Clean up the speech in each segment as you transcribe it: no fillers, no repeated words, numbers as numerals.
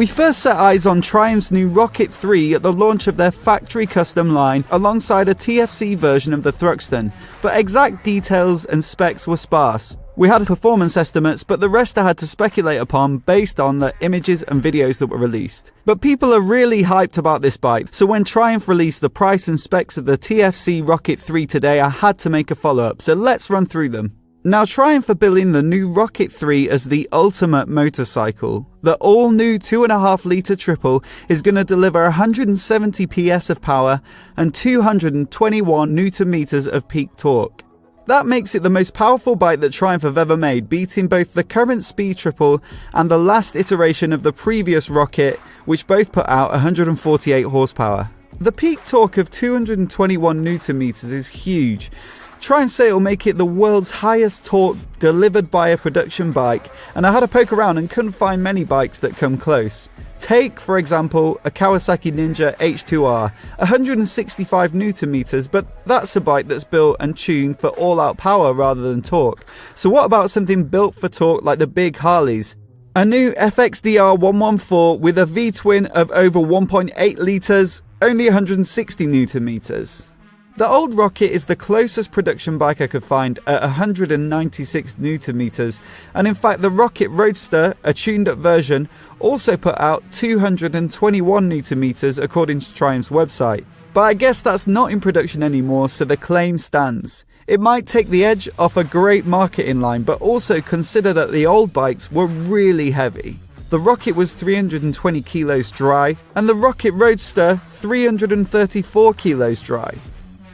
We first set eyes on Triumph's new Rocket 3 at the launch of their factory custom line alongside a TFC version of the Thruxton, but exact details and specs were sparse. We had performance estimates, but the rest I had to speculate upon based on the images and videos that were released. But people are really hyped about this bike, so when Triumph released the price and specs of the TFC Rocket 3 today, I had to make a follow-up, so let's run through them. Now, Triumph are billing the new Rocket 3 as the ultimate motorcycle. The all-new 2.5-litre triple is going to deliver 170 PS of power and 221 Nm of peak torque. That makes it the most powerful bike that Triumph have ever made, beating both the current Speed Triple and the last iteration of the previous Rocket, which both put out 148 horsepower. The peak torque of 221 Nm is huge. Triumph say it'll make it the world's highest torque delivered by a production bike, and I had a poke around and couldn't find many bikes that come close. Take, for example, a Kawasaki Ninja H2R, 165 Nm, but that's a bike that's built and tuned for all-out power rather than torque. So what about something built for torque like the big Harleys? A new FXDR 114 with a V-twin of over 1.8 litres, only 160 Nm. The old Rocket is the closest production bike I could find at 196 Nm, and in fact the Rocket Roadster, a tuned up version, also put out 221 Nm according to Triumph's website. But I guess that's not in production anymore, so the claim stands. It might take the edge off a great marketing line, but also consider that the old bikes were really heavy. The Rocket was 320 kilos dry, and the Rocket Roadster 334 kilos dry.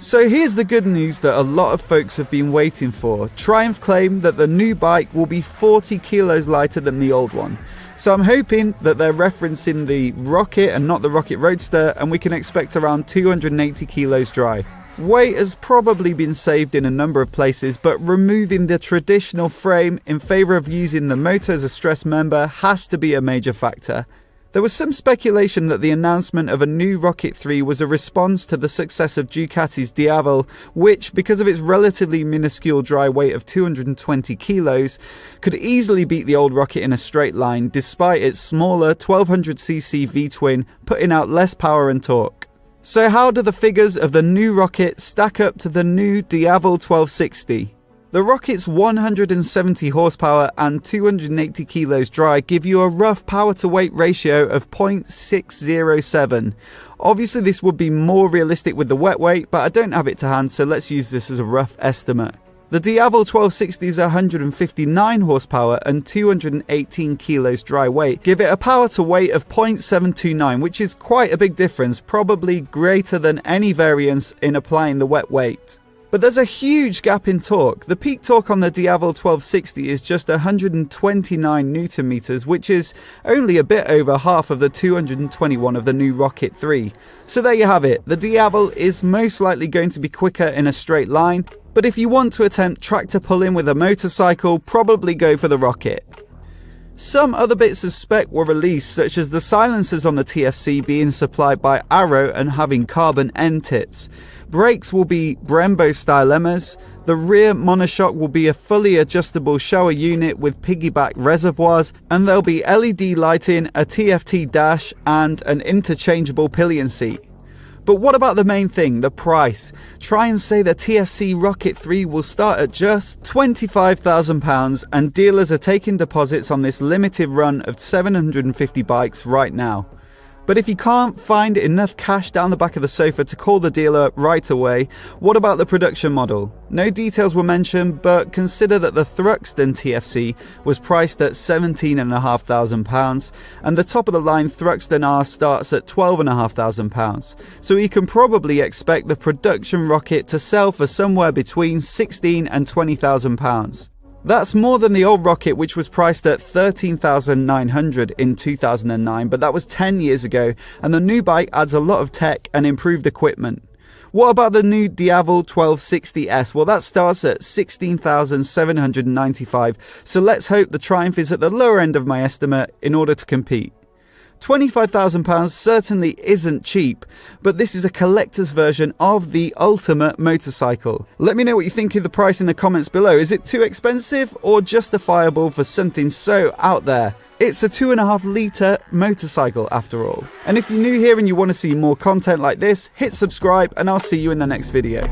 So here's the good news that a lot of folks have been waiting for. Triumph claim that the new bike will be 40 kilos lighter than the old one. So I'm hoping that they're referencing the Rocket and not the Rocket Roadster, and we can expect around 280 kilos dry. Weight has probably been saved in a number of places, but removing the traditional frame in favour of using the motor as a stress member has to be a major factor. There was some speculation that the announcement of a new Rocket 3 was a response to the success of Ducati's Diavel, which, because of its relatively minuscule dry weight of 220 kilos, could easily beat the old Rocket in a straight line, despite its smaller 1200cc V-twin putting out less power and torque. So how do the figures of the new Rocket stack up to the new Diavel 1260? The Rocket's 170 horsepower and 280 kilos dry give you a rough power to weight ratio of 0.607. Obviously this would be more realistic with the wet weight, but I don't have it to hand, so let's use this as a rough estimate. The Diavel 1260's 159 horsepower and 218 kilos dry weight give it a power to weight of 0.729, which is quite a big difference, probably greater than any variance in applying the wet weight. But there's a huge gap in torque. The peak torque on the Diavel 1260 is just 129 Nm, which is only a bit over half of the 221 of the new Rocket 3. So there you have it. The Diavel is most likely going to be quicker in a straight line, but if you want to attempt tractor pulling with a motorcycle, probably go for the Rocket. Some other bits of spec were released, such as the silencers on the TFC being supplied by Arrow and having carbon end tips. Brakes will be Brembo style emmers. The rear monoshock will be a fully adjustable shower unit with piggyback reservoirs, and there'll be LED lighting, a TFT dash, and an interchangeable pillion seat. But what about the main thing, the price? Triumph say the TFC Rocket 3 will start at just £25,000, and dealers are taking deposits on this limited run of 750 bikes right now. But if you can't find enough cash down the back of the sofa to call the dealer right away, what about the production model? No details were mentioned, but consider that the Thruxton TFC was priced at £17,500, and the top of the line Thruxton R starts at £12,500. So you can probably expect the production Rocket to sell for somewhere between £16,000 and £20,000. That's more than the old Rocket, which was priced at $13,900 in 2009, but that was 10 years ago, and the new bike adds a lot of tech and improved equipment. What about the new Diavel 1260S? Well, that starts at $16,795, so let's hope the Triumph is at the lower end of my estimate in order to compete. £25,000 certainly isn't cheap, but this is a collector's version of the ultimate motorcycle. Let me know what you think of the price in the comments below. Is it too expensive or justifiable for something so out there? It's a 2.5 litre motorcycle after all. And if you're new here and you want to see more content like this, hit subscribe and I'll see you in the next video.